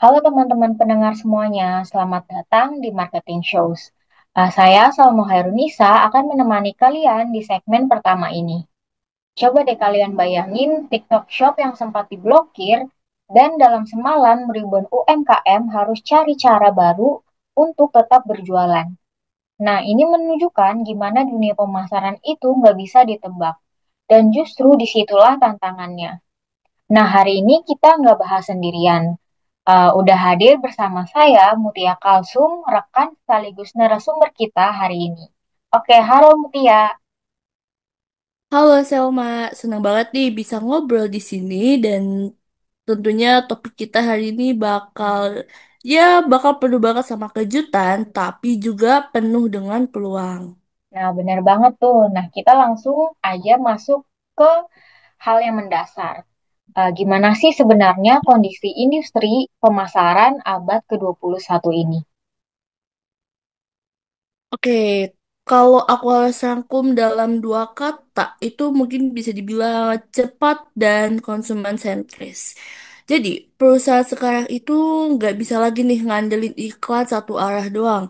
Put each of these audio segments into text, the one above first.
Halo teman-teman pendengar semuanya, selamat datang di Marketing Shows. Saya Salma Hairunisa akan menemani kalian di segmen pertama ini. Coba deh kalian bayangin TikTok Shop yang sempat diblokir dan dalam semalam ribuan UMKM harus cari cara baru untuk tetap berjualan. Nah, ini menunjukkan gimana dunia pemasaran itu nggak bisa ditebak. Dan justru disitulah tantangannya. Nah, hari ini kita nggak bahas sendirian. Udah hadir bersama saya, Mutia Kalsum, rekan sekaligus narasumber kita hari ini. Oke, halo Mutia. Halo Selma, senang banget nih bisa ngobrol di sini dan tentunya topik kita hari ini bakal penuh banget sama kejutan tapi juga penuh dengan peluang. Nah, benar banget tuh. Nah, kita langsung aja masuk ke hal yang mendasar. Gimana sih sebenarnya kondisi industri pemasaran abad ke-21 ini? Oke, kalau aku harus rangkum dalam dua kata, itu mungkin bisa dibilang cepat dan konsumen sentris. Jadi, perusahaan sekarang itu nggak bisa lagi nih ngandelin iklan satu arah doang.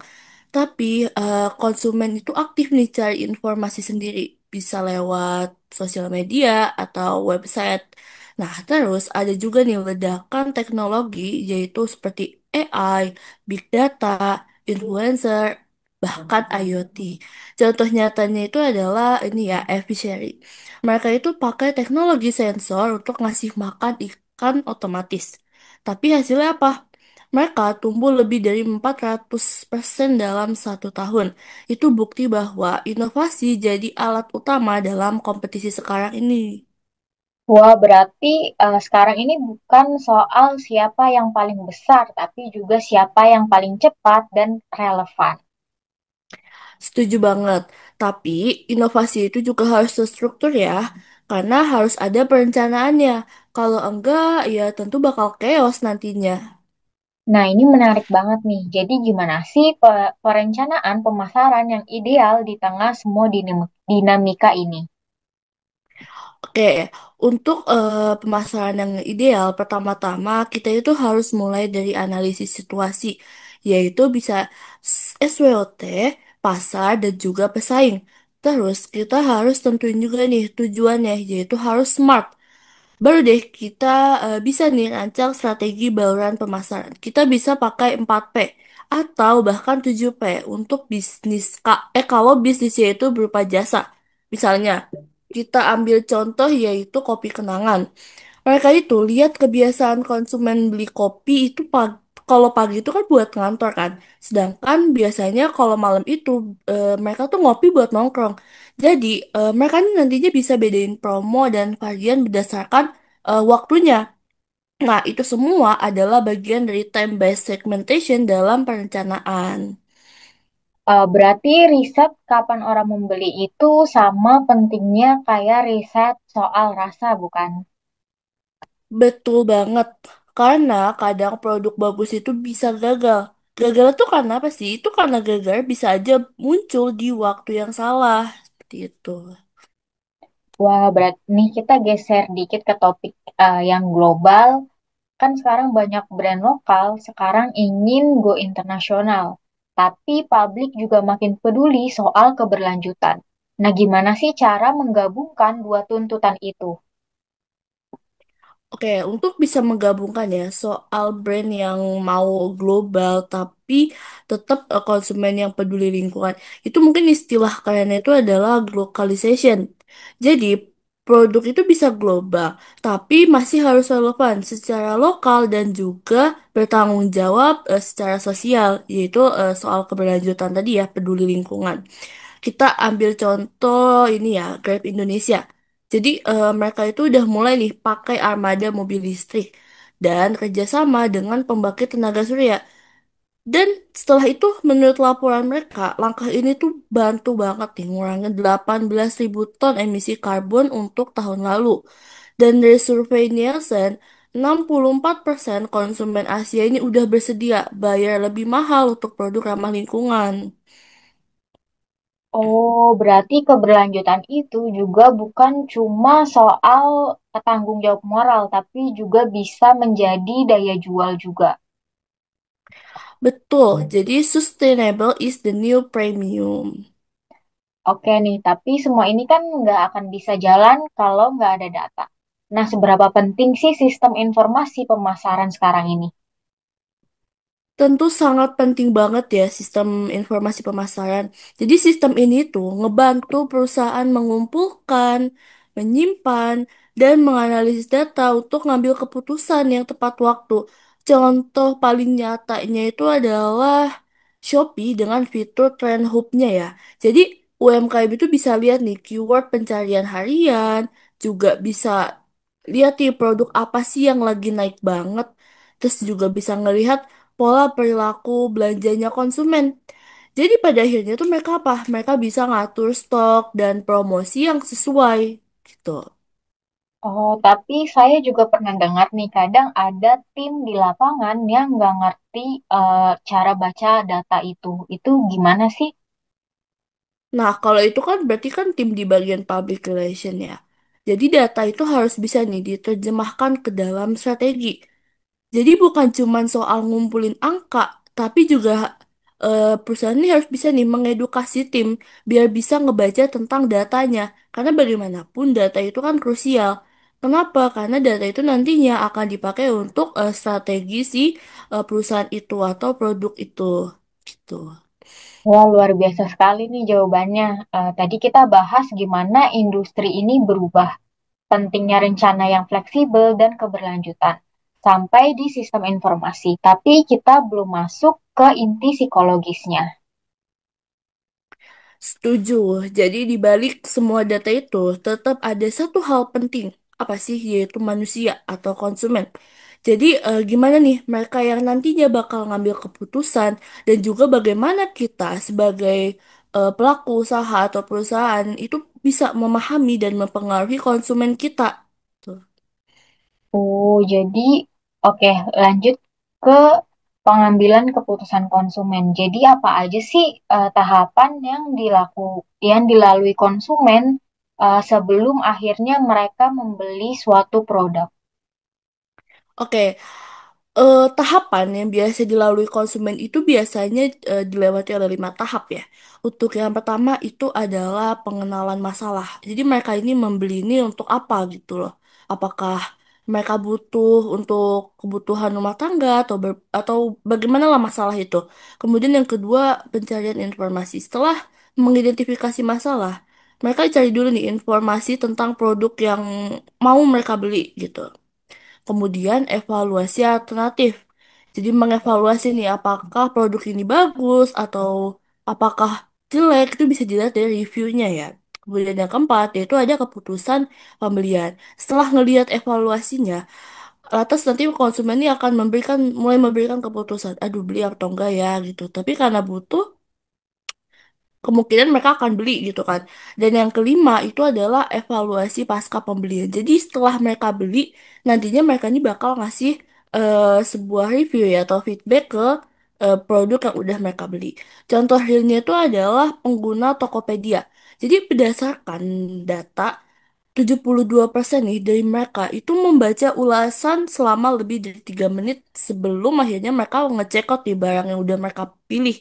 Tapi konsumen itu aktif nih cari informasi sendiri, bisa lewat sosial media atau website. Nah, terus ada juga nih ledakan teknologi yaitu seperti AI, big data, influencer, bahkan IoT. Contoh nyatanya itu adalah ini ya, Efficiency. Mereka itu pakai teknologi sensor untuk ngasih makan ikan otomatis. Tapi hasilnya apa? Mereka tumbuh lebih dari 400% dalam satu tahun. Itu bukti bahwa inovasi jadi alat utama dalam kompetisi sekarang ini. Wah, berarti sekarang ini bukan soal siapa yang paling besar, tapi juga siapa yang paling cepat dan relevan. Setuju banget. Tapi inovasi itu juga harus terstruktur ya, karena harus ada perencanaannya. Kalau enggak, ya tentu bakal chaos nantinya. Nah, ini menarik banget nih. Jadi gimana sih perencanaan pemasaran yang ideal di tengah semua dinamika ini? Oke, untuk pemasaran yang ideal, pertama-tama kita itu harus mulai dari analisis situasi, yaitu bisa SWOT, pasar, dan juga pesaing. Terus kita harus tentuin juga nih tujuannya, yaitu harus smart. Baru deh kita bisa nih rancang strategi baluran pemasaran. Kita bisa pakai 4P atau bahkan 7P untuk bisnis kalau bisnisnya itu berupa jasa. Misalnya, kita ambil contoh yaitu kopi kenangan. Mereka itu lihat kebiasaan konsumen beli kopi itu kalau pagi itu kan buat ngantor kan. Sedangkan biasanya kalau malam itu mereka tuh ngopi buat nongkrong. Jadi mereka ini nantinya bisa bedain promo dan varian berdasarkan waktunya. Nah, itu semua adalah bagian dari time-based segmentation dalam perencanaan. Berarti riset kapan orang membeli itu sama pentingnya kayak riset soal rasa, bukan? Betul banget. Karena kadang produk bagus itu bisa gagal. Gagal tuh karena apa sih? Itu karena gagal bisa aja muncul di waktu yang salah. Seperti itu. Wah, berarti nih kita geser dikit ke topik yang global. Kan sekarang banyak brand lokal sekarang ingin go internasional, tapi publik juga makin peduli soal keberlanjutan. Nah, gimana sih cara menggabungkan dua tuntutan itu? Oke, untuk bisa menggabungkan ya soal brand yang mau global tapi tetap konsumen yang peduli lingkungan. Itu mungkin istilah kerennya itu adalah globalization. Jadi, produk itu bisa global, tapi masih harus relevan secara lokal dan juga bertanggung jawab secara sosial, yaitu soal keberlanjutan tadi ya, peduli lingkungan. Kita ambil contoh ini ya, Grab Indonesia. Jadi mereka itu udah mulai nih pakai armada mobil listrik dan kerjasama dengan pembangkit tenaga surya. Dan setelah itu menurut laporan mereka, langkah ini tuh bantu banget nih ngurangin 18.000 ton emisi karbon untuk tahun lalu. Dan dari survei Nielsen, 64% konsumen Asia ini udah bersedia bayar lebih mahal untuk produk ramah lingkungan. Oh, berarti keberlanjutan itu juga bukan cuma soal tanggung jawab moral, tapi juga bisa menjadi daya jual juga. Betul, jadi sustainable is the new premium. Oke nih, tapi semua ini kan nggak akan bisa jalan kalau nggak ada data. Nah, seberapa penting sih sistem informasi pemasaran sekarang ini? Tentu sangat penting banget ya sistem informasi pemasaran. Jadi sistem ini tuh ngebantu perusahaan mengumpulkan, menyimpan, dan menganalisis data untuk ngambil keputusan yang tepat waktu. Contoh paling nyatanya itu adalah Shopee dengan fitur Trend Hub-nya ya. Jadi UMKM itu bisa lihat nih keyword pencarian harian, juga bisa lihat nih produk apa sih yang lagi naik banget. Terus juga bisa ngelihat pola perilaku belanjanya konsumen. Jadi pada akhirnya tuh mereka apa? Mereka bisa ngatur stok dan promosi yang sesuai gitu. Oh, tapi saya juga pernah dengar nih, kadang ada tim di lapangan yang nggak ngerti cara baca data itu. Itu gimana sih? Nah, kalau itu kan berarti kan tim di bagian public relation ya. Jadi data itu harus bisa nih diterjemahkan ke dalam strategi. Jadi bukan cuman soal ngumpulin angka, tapi juga perusahaan ini harus bisa nih mengedukasi tim biar bisa ngebaca tentang datanya. Karena bagaimanapun data itu kan krusial. Kenapa? Karena data itu nantinya akan dipakai untuk strategi si perusahaan itu atau produk itu. Gitu. Wah, luar biasa sekali nih jawabannya. Tadi kita bahas gimana industri ini berubah, pentingnya rencana yang fleksibel dan keberlanjutan, sampai di sistem informasi. Tapi kita belum masuk ke inti psikologisnya. Setuju. Jadi di balik semua data itu tetap ada satu hal penting. Apa sih? Yaitu manusia atau konsumen. Jadi gimana nih mereka yang nantinya bakal ngambil keputusan dan juga bagaimana kita sebagai pelaku usaha atau perusahaan itu bisa memahami dan mempengaruhi konsumen kita. Tuh. Oh, jadi oke, lanjut ke pengambilan keputusan konsumen. Jadi apa aja sih tahapan yang dilalui konsumen sebelum akhirnya mereka membeli suatu produk? Oke, tahapan yang biasa dilalui konsumen itu biasanya dilewati oleh 5 tahap ya. Untuk yang pertama itu adalah pengenalan masalah. Jadi mereka ini membeli ini untuk apa gitu loh. Apakah mereka butuh untuk kebutuhan rumah tangga atau bagaimana lah masalah itu. Kemudian yang kedua pencarian informasi. Setelah mengidentifikasi masalah, mereka cari dulu nih informasi tentang produk yang mau mereka beli gitu. Kemudian evaluasi alternatif. Jadi mengevaluasi nih apakah produk ini bagus atau apakah jelek itu bisa dilihat dari reviewnya ya. Kemudian yang keempat yaitu ada keputusan pembelian. Setelah ngelihat evaluasinya, lantas nanti konsumen ini akan mulai memberikan keputusan, aduh beli atau enggak ya gitu. Tapi karena butuh kemungkinan mereka akan beli gitu kan. Dan yang kelima itu adalah evaluasi pasca pembelian. Jadi setelah mereka beli, nantinya mereka ini bakal ngasih sebuah review ya atau feedback ke produk yang udah mereka beli. Contoh realnya itu adalah pengguna Tokopedia. Jadi berdasarkan data, 72% nih dari mereka itu membaca ulasan selama lebih dari 3 menit sebelum akhirnya mereka ngecek out di barang yang udah mereka pilih.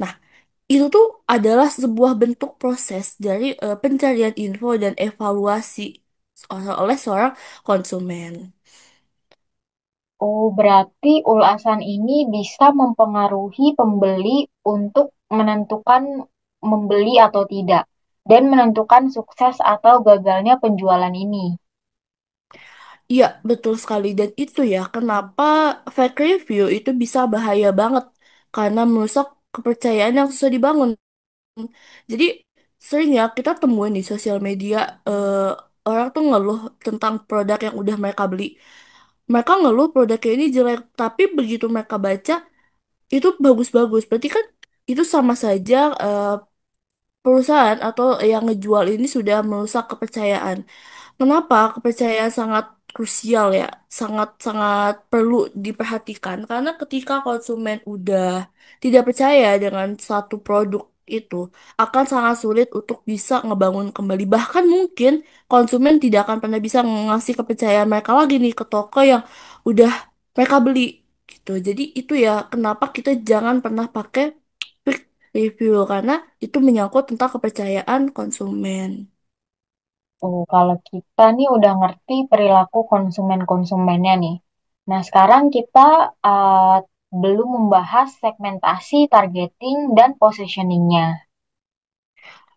Nah, itu tuh adalah sebuah bentuk proses dari pencarian info dan evaluasi oleh seorang konsumen. Oh, berarti ulasan ini bisa mempengaruhi pembeli untuk menentukan membeli atau tidak, dan menentukan sukses atau gagalnya penjualan ini. Iya, betul sekali. Dan itu ya, kenapa fake review itu bisa bahaya banget. Karena merusak kepercayaan yang susah dibangun. Jadi, sering ya kita temuin di sosial media, orang tuh ngeluh tentang produk yang udah mereka beli. Mereka ngeluh produknya ini jelek, tapi begitu mereka baca, itu bagus-bagus. Berarti kan itu sama saja perusahaan atau yang ngejual ini sudah merusak kepercayaan. Kenapa kepercayaan sangat krusial ya, sangat-sangat perlu diperhatikan karena ketika konsumen udah tidak percaya dengan satu produk itu akan sangat sulit untuk bisa ngebangun kembali. Bahkan mungkin konsumen tidak akan pernah bisa ngasih kepercayaan mereka lagi nih ke toko yang udah mereka beli. gitu. Jadi itu ya kenapa kita jangan pernah pakai peer review karena itu menyangkut tentang kepercayaan konsumen. Oh, kalau kita nih udah ngerti perilaku konsumen-konsumennya nih. Nah, sekarang kita uh, belum membahas segmentasi, targeting, dan positioningnya.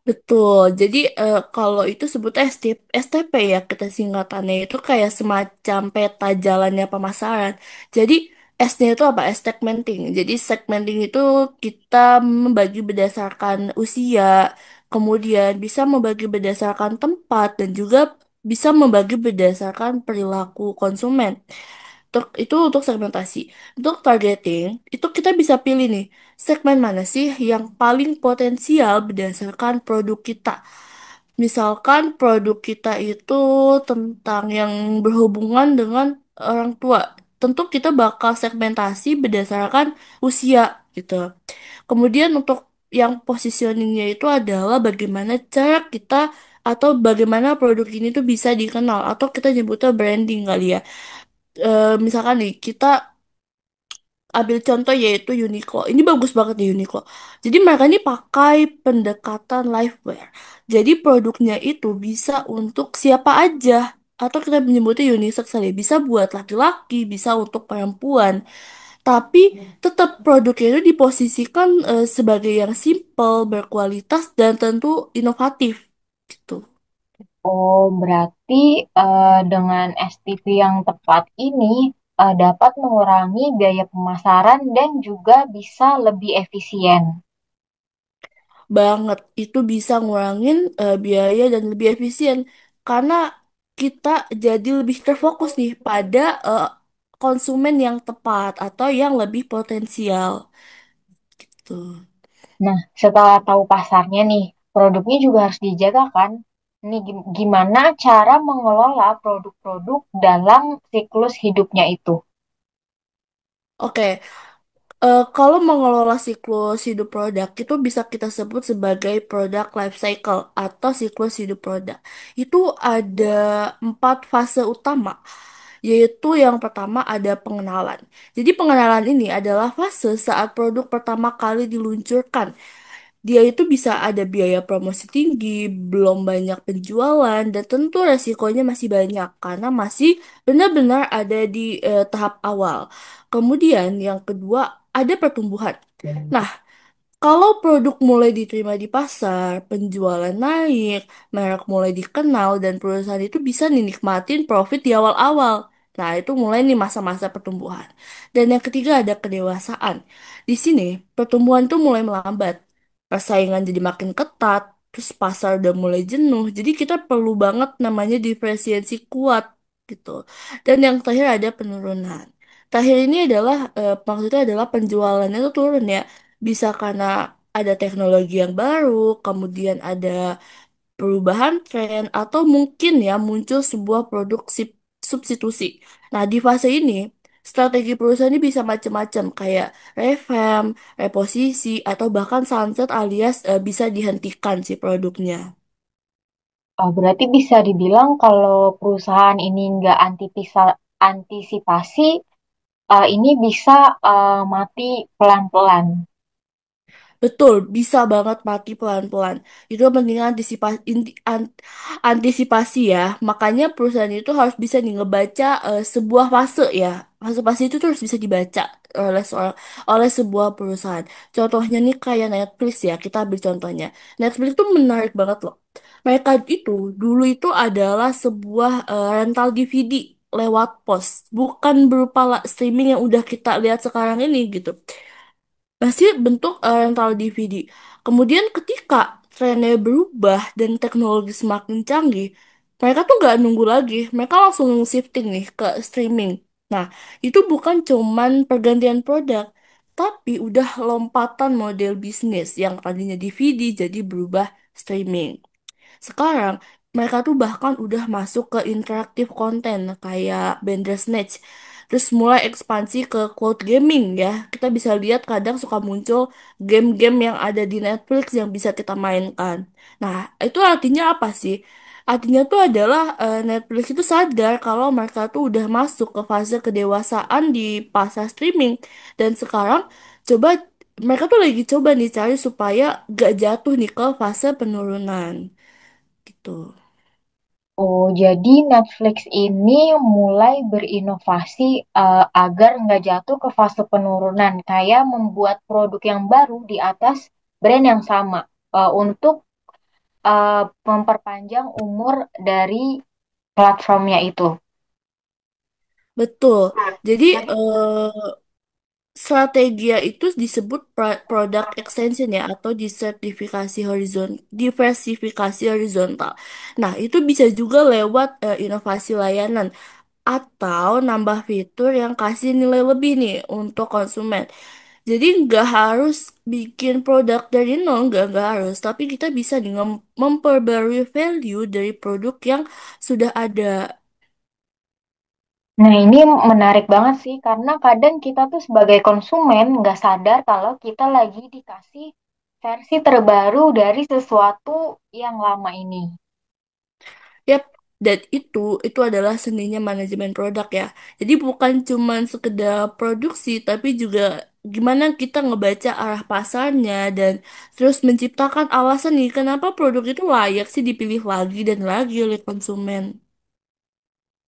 Betul. Jadi kalau itu sebutnya STP ya kita singkatannya itu kayak semacam peta jalannya pemasaran. Jadi S-nya itu apa? S segmenting. Jadi segmenting itu kita membagi berdasarkan usia, kemudian bisa membagi berdasarkan tempat dan juga bisa membagi berdasarkan perilaku konsumen. Itu untuk segmentasi. Untuk targeting, itu kita bisa pilih nih, segmen mana sih yang paling potensial berdasarkan produk kita. Misalkan produk kita itu tentang yang berhubungan dengan orang tua. Tentu kita bakal segmentasi berdasarkan usia gitu. Kemudian untuk yang positioningnya itu adalah bagaimana cara kita atau bagaimana produk ini tuh bisa dikenal atau kita nyebutnya branding kali ya. Misalkan nih kita ambil contoh yaitu Uniqlo. Ini bagus banget nih Uniqlo. Jadi mereka ini pakai pendekatan liveware. Jadi produknya itu bisa untuk siapa aja. Atau kita menyebutnya unisex kali. Bisa buat laki-laki, bisa untuk perempuan. Tapi tetap produknya itu diposisikan sebagai yang simple, berkualitas, dan tentu inovatif. Gitu. Oh, berarti dengan STP yang tepat ini dapat mengurangi biaya pemasaran dan juga bisa lebih efisien. Banget. Itu bisa ngurangin biaya dan lebih efisien karena kita jadi lebih terfokus nih pada konsumen yang tepat atau yang lebih potensial gitu. Nah, setelah tahu pasarnya nih, produknya juga harus dijaga kan? Nih, gimana cara mengelola produk-produk dalam siklus hidupnya itu? Oke, kalau mengelola siklus hidup produk itu bisa kita sebut sebagai product life cycle atau siklus hidup produk. Itu ada 4 fase utama, yaitu yang pertama ada pengenalan. Jadi pengenalan ini adalah fase saat produk pertama kali diluncurkan. Dia itu bisa ada biaya promosi tinggi, belum banyak penjualan, dan tentu resikonya masih banyak karena masih benar-benar ada di tahap awal. Kemudian yang kedua ada pertumbuhan. Nah, kalau produk mulai diterima di pasar, penjualan naik, merek mulai dikenal, dan perusahaan itu bisa nikmatin profit di awal-awal. Nah, itu mulai nih masa-masa pertumbuhan. Dan yang ketiga ada kedewasaan. Di sini, pertumbuhan tuh mulai melambat. Persaingan jadi makin ketat, terus pasar udah mulai jenuh. Jadi kita perlu banget namanya diferensiasi kuat gitu. Dan yang terakhir ada penurunan. Terakhir ini adalah maksudnya adalah penjualannya itu turun ya, bisa karena ada teknologi yang baru, kemudian ada perubahan tren, atau mungkin ya muncul sebuah produk substitusi. Nah, di fase ini, strategi perusahaan ini bisa macam-macam, kayak revamp, reposisi, atau bahkan sunset alias bisa dihentikan si produknya. Berarti bisa dibilang kalau perusahaan ini nggak antisipasi, ini bisa mati pelan-pelan. Betul, bisa banget mati pelan-pelan. Itu penting antisipasi ya. Makanya perusahaan itu harus bisa nih ngebaca sebuah fase ya. Fase-fase itu tuh harus bisa dibaca oleh sebuah perusahaan. Contohnya nih kayak Netflix ya. Kita ambil contohnya. Netflix itu menarik banget loh. Mereka itu dulu itu adalah sebuah rental DVD lewat pos, bukan berupa streaming yang udah kita lihat sekarang ini gitu, masih bentuk rental DVD. Kemudian ketika trennya berubah dan teknologi semakin canggih, mereka tuh nggak nunggu lagi, mereka langsung shifting nih ke streaming. Nah, itu bukan cuman pergantian produk, tapi udah lompatan model bisnis yang tadinya DVD jadi berubah streaming. Sekarang mereka tuh bahkan udah masuk ke interaktif konten kayak Bandersnatch. Terus mulai ekspansi ke cloud gaming ya. Kita bisa lihat kadang suka muncul game-game yang ada di Netflix yang bisa kita mainkan. Nah, itu artinya apa sih? Artinya tuh adalah Netflix itu sadar kalau mereka tuh udah masuk ke fase kedewasaan di pasar streaming. Dan sekarang coba mereka tuh lagi coba nih cari supaya gak jatuh nih ke fase penurunan gitu. Oh, jadi Netflix ini mulai berinovasi agar nggak jatuh ke fase penurunan, kayak membuat produk yang baru di atas brand yang sama untuk memperpanjang umur dari platformnya itu. Betul. Jadi strategi itu disebut product extension ya atau diversifikasi horizontal. Nah, itu bisa juga lewat inovasi layanan atau nambah fitur yang kasih nilai lebih nih untuk konsumen. Jadi nggak harus bikin produk dari nol, nggak harus. Tapi kita bisa dengan memperbarui value dari produk yang sudah ada. Nah, ini menarik banget sih, karena kadang kita tuh sebagai konsumen nggak sadar kalau kita lagi dikasih versi terbaru dari sesuatu yang lama ini. Yap, dan itu adalah seninya manajemen produk ya. Jadi bukan cuman sekedar produksi, tapi juga gimana kita ngebaca arah pasarnya dan terus menciptakan alasan nih kenapa produk itu layak sih dipilih lagi dan lagi oleh konsumen.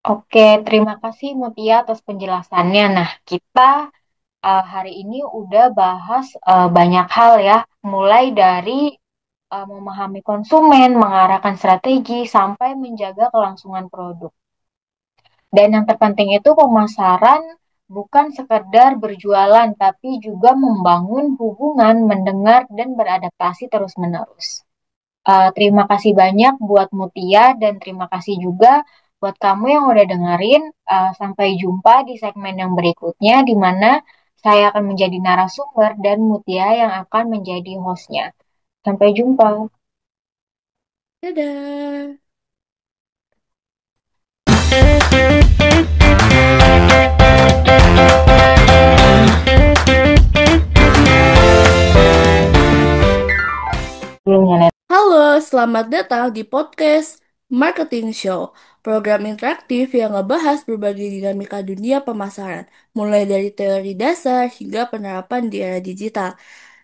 Oke, terima kasih Mutia atas penjelasannya. Nah, kita hari ini udah bahas banyak hal ya, mulai dari memahami konsumen, mengarahkan strategi, sampai menjaga kelangsungan produk. Dan yang terpenting itu pemasaran bukan sekedar berjualan, tapi juga membangun hubungan, mendengar, dan beradaptasi terus-menerus. Terima kasih banyak buat Mutia dan terima kasih juga buat kamu yang udah dengerin. Sampai jumpa di segmen yang berikutnya di mana saya akan menjadi narasumber dan Mutia yang akan menjadi hostnya. Sampai jumpa. Dadah. Belum nyala. Halo, selamat datang di podcast Marketing Show, program interaktif yang ngebahas berbagai dinamika dunia pemasaran, mulai dari teori dasar hingga penerapan di era digital.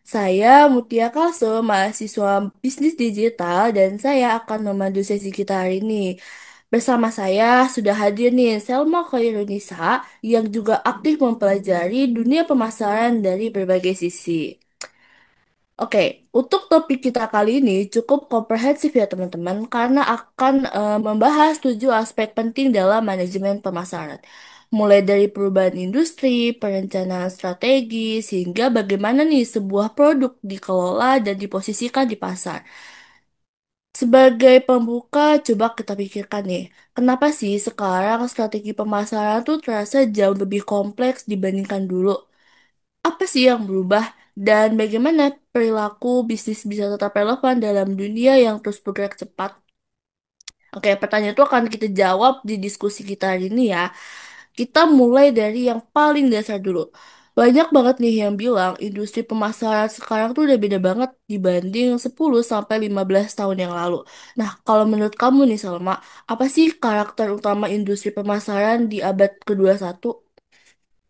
Saya Mutia Kalso, mahasiswa bisnis digital, dan saya akan memandu sesi kita hari ini. Bersama saya sudah hadir nih Selma Khairunisa yang juga aktif mempelajari dunia pemasaran dari berbagai sisi. Oke, untuk topik kita kali ini cukup komprehensif ya teman-teman karena akan membahas 7 aspek penting dalam manajemen pemasaran. Mulai dari perubahan industri, perencanaan strategi, sehingga bagaimana nih sebuah produk dikelola dan diposisikan di pasar. Sebagai pembuka, coba kita pikirkan nih, kenapa sih sekarang strategi pemasaran tuh terasa jauh lebih kompleks dibandingkan dulu? Apa sih yang berubah dan bagaimana perilaku bisnis bisa tetap relevan dalam dunia yang terus bergerak cepat? Oke, pertanyaan itu akan kita jawab di diskusi kita hari ini ya. Kita mulai dari yang paling dasar dulu. Banyak banget nih yang bilang industri pemasaran sekarang tuh udah beda banget dibanding 10 sampai 15 tahun yang lalu. Nah, kalau menurut kamu nih Salma, apa sih karakter utama industri pemasaran di abad ke-21?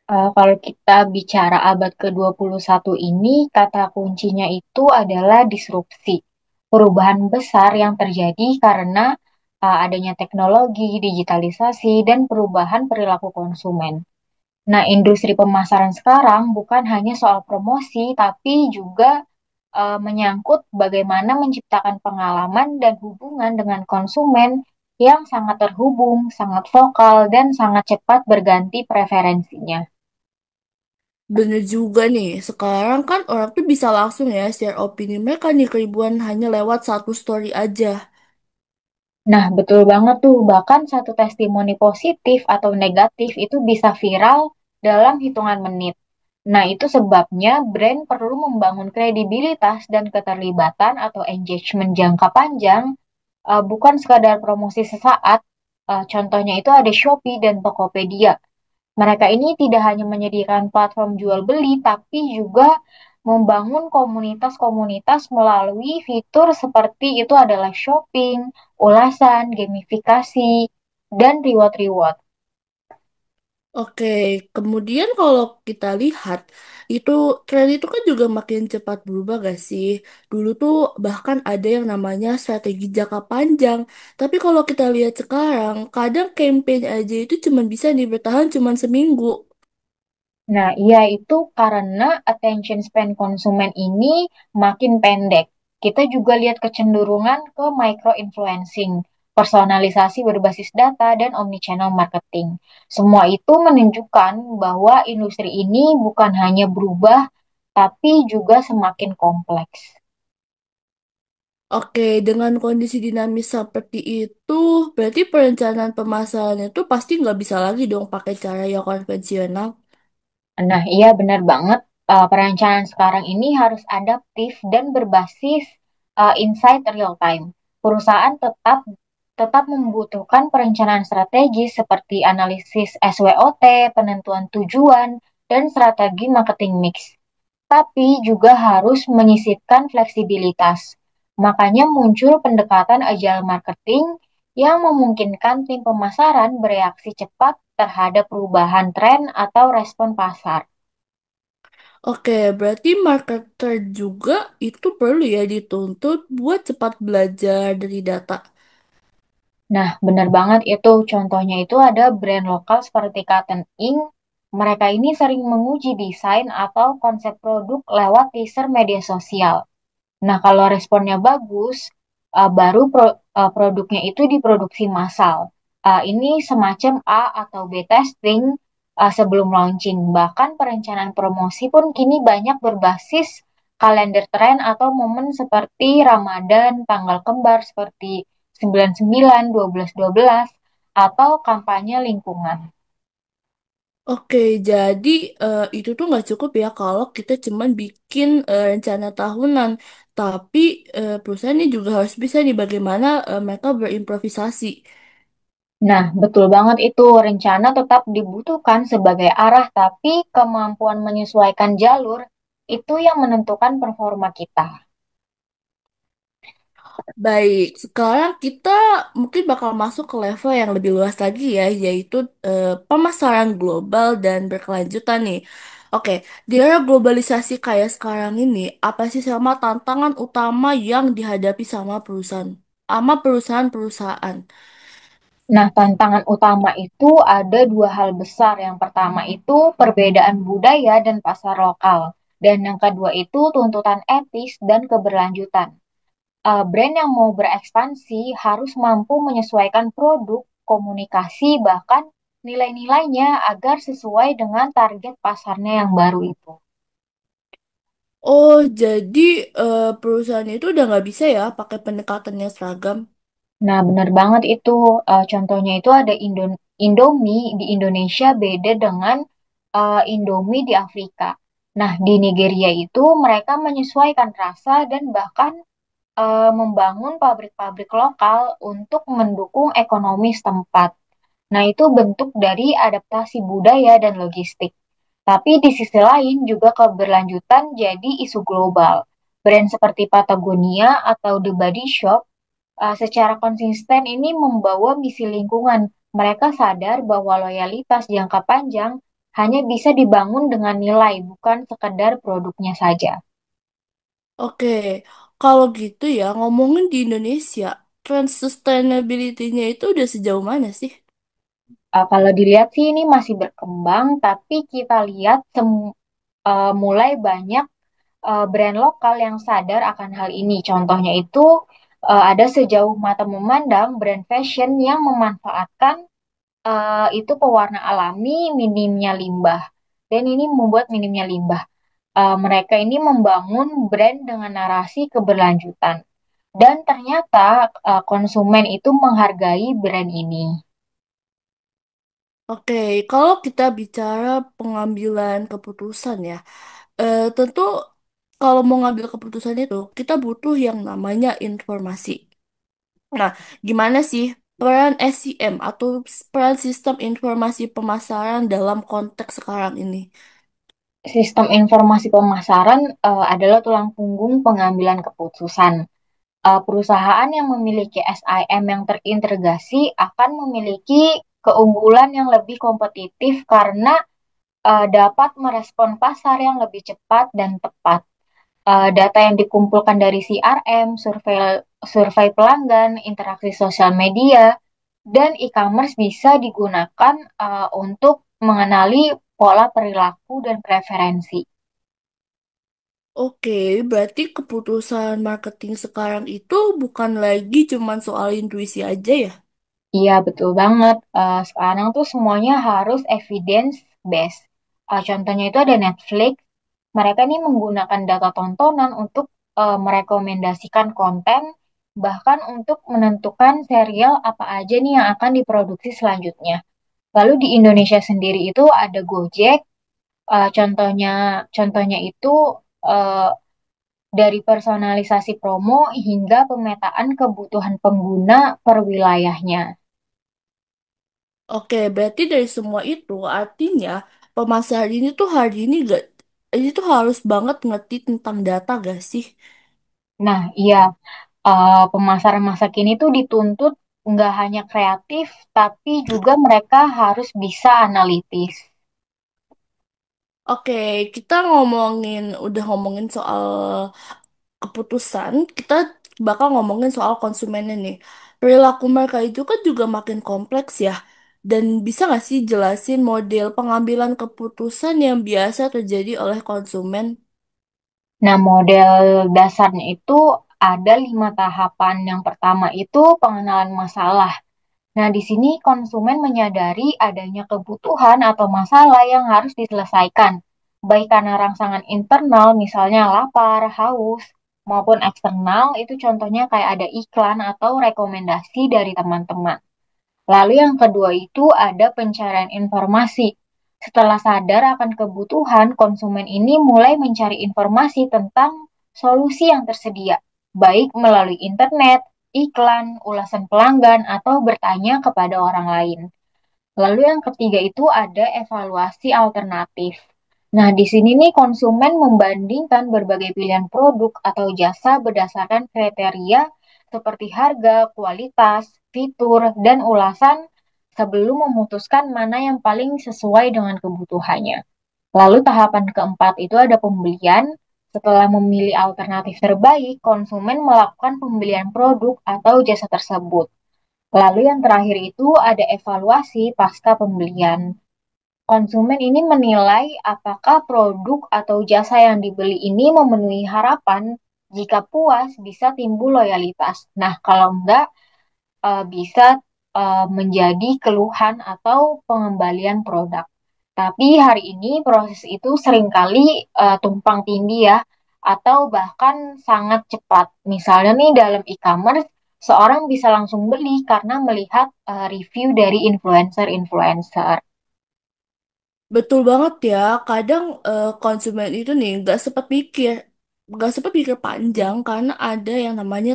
Kalau kita bicara abad ke-21 ini, kata kuncinya itu adalah disrupsi. Perubahan besar yang terjadi karena adanya teknologi, digitalisasi, dan perubahan perilaku konsumen. Nah, industri pemasaran sekarang bukan hanya soal promosi, tapi juga menyangkut bagaimana menciptakan pengalaman dan hubungan dengan konsumen yang sangat terhubung, sangat vokal, dan sangat cepat berganti preferensinya. Bener juga nih, sekarang kan orang tuh bisa langsung ya share opini mereka nih ke ribuan hanya lewat satu story aja. Nah, betul banget tuh. Bahkan satu testimoni positif atau negatif itu bisa viral dalam hitungan menit. Nah, itu sebabnya brand perlu membangun kredibilitas dan keterlibatan atau engagement jangka panjang, bukan sekadar promosi sesaat. Contohnya itu ada Shopee dan Tokopedia. Mereka ini tidak hanya menyediakan platform jual beli, tapi juga membangun komunitas-komunitas melalui fitur seperti itu adalah shopping, ulasan, gamifikasi, dan reward-reward. Oke, kemudian kalau kita lihat, itu tren itu kan juga makin cepat berubah gak sih? Dulu tuh bahkan ada yang namanya strategi jangka panjang. Tapi kalau kita lihat sekarang, kadang campaign aja itu cuma bisa bertahan cuma seminggu. Nah, iya itu karena attention span konsumen ini makin pendek. Kita juga lihat kecenderungan ke micro-influencing, personalisasi berbasis data, dan omnichannel marketing. Semua itu menunjukkan bahwa industri ini bukan hanya berubah, tapi juga semakin kompleks. Oke, dengan kondisi dinamis seperti itu, berarti perencanaan pemasaran itu pasti nggak bisa lagi dong pakai cara yang konvensional. Nah, iya benar banget. Perencanaan sekarang ini harus adaptif dan berbasis insight real time. Perusahaan tetap membutuhkan perencanaan strategis seperti analisis SWOT, penentuan tujuan, dan strategi marketing mix. Tapi juga harus menyisipkan fleksibilitas. Makanya muncul pendekatan agile marketing yang memungkinkan tim pemasaran bereaksi cepat terhadap perubahan tren atau respon pasar. Oke, berarti marketer juga itu perlu ya dituntut buat cepat belajar dari data. Nah, benar banget itu. Contohnya itu ada brand lokal seperti Cotton Ink. Mereka ini sering menguji desain atau konsep produk lewat teaser media sosial. Nah, kalau responnya bagus, baru produknya itu diproduksi massal. Ini semacam A atau B testing sebelum launching. Bahkan perencanaan promosi pun kini banyak berbasis kalender tren atau momen seperti Ramadan, tanggal kembar seperti 99, 12, 12, atau kampanye lingkungan. Oke, jadi itu tuh nggak cukup ya kalau kita cuman bikin rencana tahunan, tapi perusahaan ini juga harus bisa nih bagaimana mereka berimprovisasi. Nah, betul banget itu. Rencana tetap dibutuhkan sebagai arah, tapi kemampuan menyesuaikan jalur itu yang menentukan performa kita. Baik, sekarang kita mungkin bakal masuk ke level yang lebih luas lagi ya, yaitu pemasaran global dan berkelanjutan nih. Oke, di era globalisasi kayak sekarang ini, apa sih sama tantangan utama yang dihadapi sama perusahaan-perusahaan? Nah, tantangan utama itu ada dua hal besar. Yang pertama itu perbedaan budaya dan pasar lokal. Dan yang kedua itu tuntutan etis dan keberlanjutan. Brand yang mau berekspansi harus mampu menyesuaikan produk, komunikasi, bahkan nilai-nilainya agar sesuai dengan target pasarnya yang baru itu. Oh, jadi perusahaan itu udah nggak bisa ya pakai pendekatannya seragam. Nah, benar banget itu. Contohnya itu ada Indomie di Indonesia beda dengan Indomie di Afrika. Nah, di Nigeria itu mereka menyesuaikan rasa dan bahkan membangun pabrik-pabrik lokal untuk mendukung ekonomi setempat. Nah, itu bentuk dari adaptasi budaya dan logistik. Tapi di sisi lain juga keberlanjutan jadi isu global. Brand seperti Patagonia atau The Body Shop secara konsisten ini membawa misi lingkungan. Mereka sadar bahwa loyalitas jangka panjang hanya bisa dibangun dengan nilai, bukan sekedar produknya saja. Oke, kalau gitu ya ngomongin di Indonesia, tren sustainability-nya itu udah sejauh mana sih? Kalau dilihat sih ini masih berkembang, tapi kita lihat mulai banyak brand lokal yang sadar akan hal ini. Contohnya itu ada sejauh mata memandang brand fashion yang memanfaatkan itu pewarna alami, minimnya limbah. Dan ini membuat minimnya limbah. Mereka ini membangun brand dengan narasi keberlanjutan. Dan ternyata konsumen itu menghargai brand ini. Oke, kalau kita bicara pengambilan keputusan ya, tentu kalau mau ngambil keputusan itu kita butuh yang namanya informasi. Nah, gimana sih peran SCM atau peran sistem informasi pemasaran dalam konteks sekarang ini? Sistem informasi pemasaran adalah tulang punggung pengambilan keputusan. Perusahaan yang memiliki SIM yang terintegrasi akan memiliki keunggulan yang lebih kompetitif karena dapat merespon pasar yang lebih cepat dan tepat. Data yang dikumpulkan dari CRM, survei pelanggan, interaksi sosial media, dan e-commerce bisa digunakan untuk mengenali pola perilaku dan preferensi. Oke, berarti keputusan marketing sekarang itu bukan lagi cuman soal intuisi aja ya? Iya, betul banget. Sekarang tuh semuanya harus evidence based. Contohnya itu ada Netflix. Mereka nih menggunakan data tontonan untuk merekomendasikan konten, bahkan untuk menentukan serial apa aja nih yang akan diproduksi selanjutnya. Lalu di Indonesia sendiri itu ada Gojek. Contohnya itu eh, dari personalisasi promo hingga pemetaan kebutuhan pengguna per wilayahnya. Oke, berarti dari semua itu artinya pemasaran ini tuh hari ini gak, ini tuh harus banget ngerti tentang data gak sih? Nah, iya, pemasaran masa kini tuh dituntut nggak hanya kreatif, tapi juga mereka harus bisa analitis. Oke, kita udah ngomongin soal keputusan, kita bakal ngomongin soal konsumennya nih. Perilaku mereka itu kan juga makin kompleks ya. Dan bisa nggak sih jelasin model pengambilan keputusan yang biasa terjadi oleh konsumen? Nah, model dasarnya itu ada 5 tahapan. Yang pertama itu pengenalan masalah. Nah, di sini konsumen menyadari adanya kebutuhan atau masalah yang harus diselesaikan, baik karena rangsangan internal, misalnya lapar, haus, maupun eksternal, itu contohnya kayak ada iklan atau rekomendasi dari teman-teman. Lalu yang kedua itu ada pencarian informasi. Setelah sadar akan kebutuhan, konsumen ini mulai mencari informasi tentang solusi yang tersedia, baik melalui internet, iklan, ulasan pelanggan, atau bertanya kepada orang lain. Lalu yang ketiga itu ada evaluasi alternatif. Nah, di sini nih konsumen membandingkan berbagai pilihan produk atau jasa berdasarkan kriteria seperti harga, kualitas, fitur, dan ulasan sebelum memutuskan mana yang paling sesuai dengan kebutuhannya. Lalu tahapan keempat itu ada pembelian. Setelah memilih alternatif terbaik, konsumen melakukan pembelian produk atau jasa tersebut. Lalu yang terakhir itu ada evaluasi pasca pembelian. Konsumen ini menilai apakah produk atau jasa yang dibeli ini memenuhi harapan. Jika puas, bisa timbul loyalitas. Nah, kalau enggak, bisa menjadi keluhan atau pengembalian produk. Tapi hari ini proses itu seringkali tumpang tindih ya, atau bahkan sangat cepat. Misalnya nih dalam e-commerce, seorang bisa langsung beli karena melihat review dari influencer-influencer. Betul banget ya, kadang konsumen itu nih nggak sempat pikir panjang karena ada yang namanya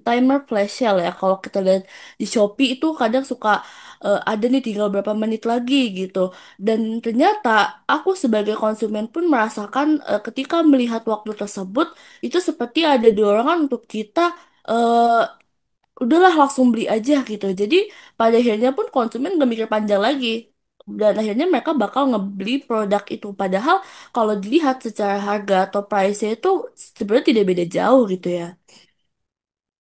timer flash sale ya. Kalau kita lihat di Shopee itu kadang suka ada nih tinggal berapa menit lagi gitu. Dan ternyata aku sebagai konsumen pun merasakan ketika melihat waktu tersebut itu seperti ada dorongan untuk kita udahlah langsung beli aja gitu. Jadi pada akhirnya pun konsumen gak mikir panjang lagi. Dan akhirnya mereka bakal ngebeli produk itu. Padahal kalau dilihat secara harga atau price-nya itu sebenarnya tidak beda jauh gitu ya.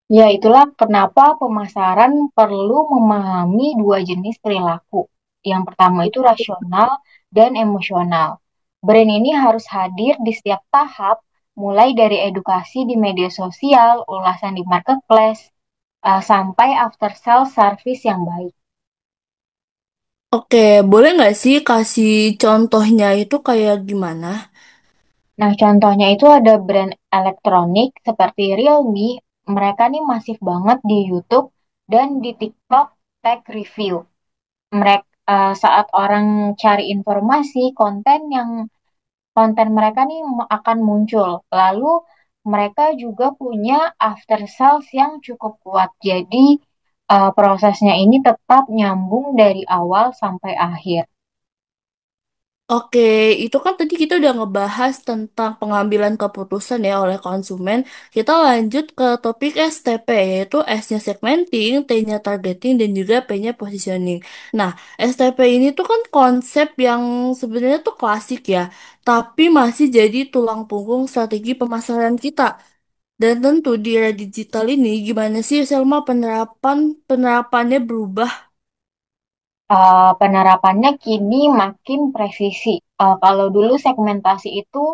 Ya, itulah kenapa pemasaran perlu memahami dua jenis perilaku. Yang pertama itu rasional dan emosional. Brand ini harus hadir di setiap tahap, mulai dari edukasi di media sosial, ulasan di marketplace, sampai after sales service yang baik. Oke, boleh nggak sih kasih contohnya itu kayak gimana? Nah, contohnya itu ada brand elektronik seperti Realme. Mereka nih masif banget di YouTube dan di TikTok tech review. Mereka saat orang cari informasi, konten mereka nih akan muncul. Lalu mereka juga punya after sales yang cukup kuat. Jadi prosesnya ini tetap nyambung dari awal sampai akhir. Oke, itu kan tadi kita udah ngebahas tentang pengambilan keputusan ya oleh konsumen. Kita lanjut ke topik STP, yaitu S-nya segmenting, T-nya targeting, dan juga P-nya positioning. Nah, STP ini tuh kan konsep yang sebenarnya tuh klasik ya, tapi masih jadi tulang punggung strategi pemasaran kita. Dan tentu di era digital ini, gimana sih Selma penerapannya berubah. Penerapannya kini makin presisi. Kalau dulu segmentasi itu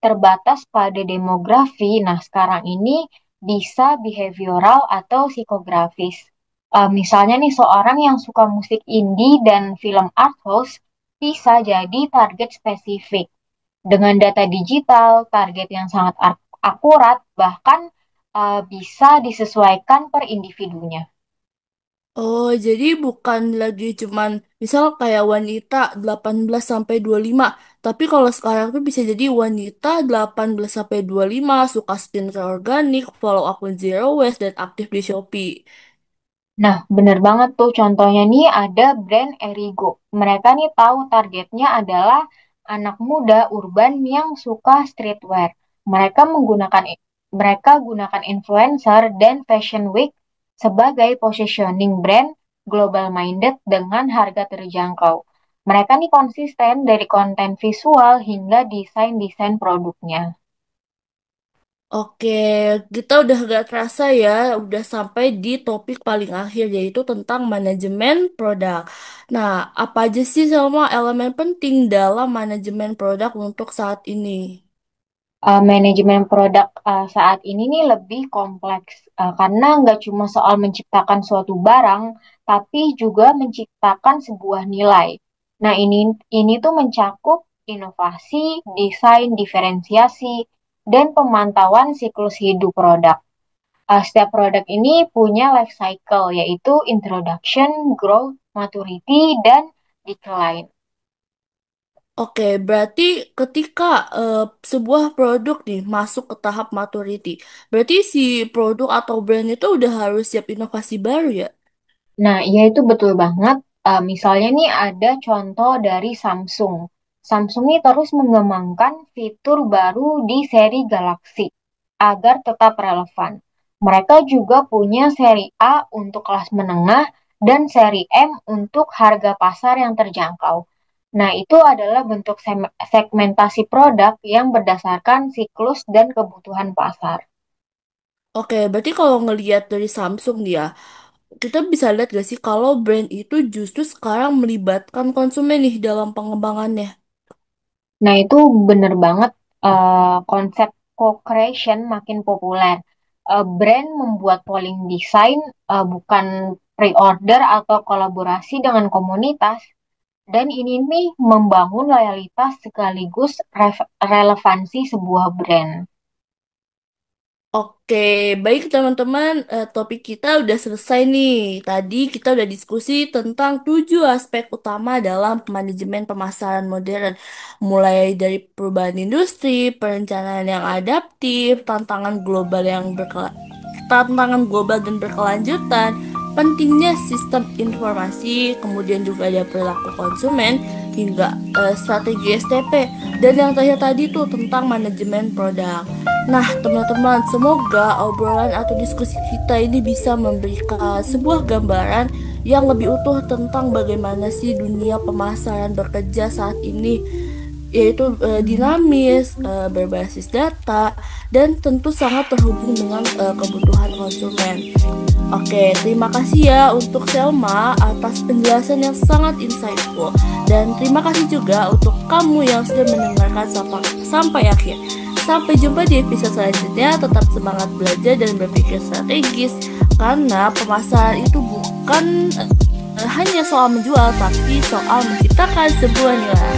terbatas pada demografi, nah sekarang ini bisa behavioral atau psikografis. Misalnya nih seorang yang suka musik indie dan film art house bisa jadi target spesifik. Dengan data digital, target yang sangat akurat, bahkan bisa disesuaikan per individunya. Oh, jadi bukan lagi cuman misal kayak wanita 18 sampai 25, tapi kalau sekarang tuh bisa jadi wanita 18 sampai 25 suka skincare organik, follow akun Zero Waste dan aktif di Shopee. Nah, bener banget tuh. Contohnya nih ada brand Erigo. Mereka nih tahu targetnya adalah anak muda urban yang suka streetwear. Mereka menggunakan mereka gunakan influencer dan fashion week sebagai positioning brand global minded dengan harga terjangkau. Mereka nih konsisten dari konten visual hingga desain-desain produknya. Oke, kita udah gak terasa ya, udah sampai di topik paling akhir yaitu tentang manajemen produk. Nah, apa aja sih semua elemen penting dalam manajemen produk untuk saat ini? Manajemen produk saat ini nih lebih kompleks karena nggak cuma soal menciptakan suatu barang, tapi juga menciptakan sebuah nilai. Nah, ini tuh mencakup inovasi, desain, diferensiasi, dan pemantauan siklus hidup produk. Setiap produk ini punya life cycle, yaitu introduction, growth, maturity, dan decline. Oke, berarti ketika eh, sebuah produk nih masuk ke tahap maturity, berarti si produk atau brand itu udah harus siap inovasi baru ya? Nah, iya itu betul banget. Misalnya nih ada contoh dari Samsung. Samsung ini terus mengembangkan fitur baru di seri Galaxy agar tetap relevan. Mereka juga punya seri A untuk kelas menengah dan seri M untuk harga pasar yang terjangkau. Nah, itu adalah bentuk segmentasi produk yang berdasarkan siklus dan kebutuhan pasar. Oke, berarti kalau ngelihat dari Samsung nih ya, kita bisa lihat gak sih kalau brand itu justru sekarang melibatkan konsumen nih dalam pengembangannya? Nah, itu bener banget konsep co-creation makin populer. Brand membuat polling desain bukan pre-order atau kolaborasi dengan komunitas. Dan ini nih membangun loyalitas sekaligus relevansi sebuah brand. Oke, baik teman-teman, topik kita udah selesai nih. Tadi kita udah diskusi tentang 7 aspek utama dalam manajemen pemasaran modern, mulai dari perubahan industri, perencanaan yang adaptif, tantangan global dan berkelanjutan, pentingnya sistem informasi, kemudian juga ada perilaku konsumen, hingga strategi STP, dan yang terakhir tadi tuh tentang manajemen produk. Nah, teman-teman, semoga obrolan atau diskusi kita ini bisa memberikan sebuah gambaran yang lebih utuh tentang bagaimana sih dunia pemasaran bekerja saat ini, yaitu dinamis, berbasis data, dan tentu sangat terhubung dengan kebutuhan konsumen. Oke, terima kasih ya untuk Selma atas penjelasan yang sangat insightful. Dan terima kasih juga untuk kamu yang sudah mendengarkan sampai akhir. Sampai jumpa di episode selanjutnya. Tetap semangat belajar dan berpikir strategis. Karena pemasaran itu bukan hanya soal menjual, tapi soal menciptakan sebuah nilai.